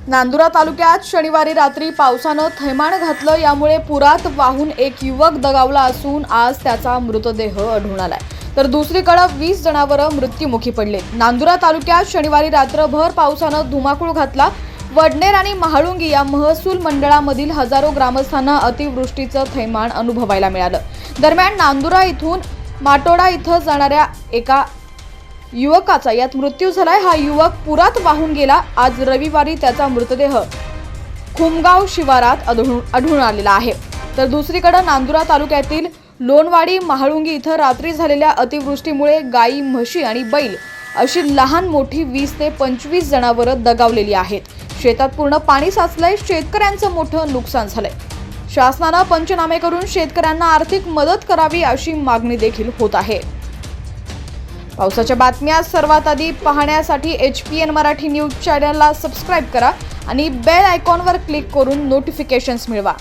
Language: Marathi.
नांदुरा तालुक्यात शनिवारी रात्री पावसानं थैमान घातलं। यामुळे पुरात वाहून एक युवक दगावला असून आज त्याचा मृतदेह आढळून आलाय, तर दुसरीकडे 20 जनावरं मृत्युमुखी पडले। नांदुरा तालुक्यात शनिवारी रात्रभर पावसानं धुमाकूळ घातला। वडनेर आणि महाळुंगी या महसूल मंडळामधील हजारो ग्रामस्थांना अतिवृष्टीचं थैमान अनुभवायला मिळालं। दरम्यान नांदुरा इथून माटोडा इथं जाणाऱ्या एका युवकाचा यात मृत्यू झालाय। हा युवक पुरात वाहून गेला। आज रविवारी त्याचा मृतदेह खुमगाव शिवारात आढळून आलेला आहे। तर दुसरीकडे नांदुरा तालुक्यातील लोणवाडी महाळुंगी इथं रात्री झालेल्या अतिवृष्टीमुळे गाई, म्हशी आणि बैल अशी लहान मोठी 20 ते 25 जनावरं दगावलेली आहेत। शेतात पूर्ण पाणी साचलंय। शेतकऱ्यांचं मोठं नुकसान झालंय। शासनानं पंचनामे करून शेतकऱ्यांना आर्थिक मदत करावी अशी मागणी देखील होत आहे। पावसाच्या बातम्या सर्वात आधी पाहण्यासाठी HPN मराठी न्यूज चॅनलला सबस्क्राइब करा आणि बेल आयकॉनवर क्लिक करून नोटिफिकेशन्स मिळवा।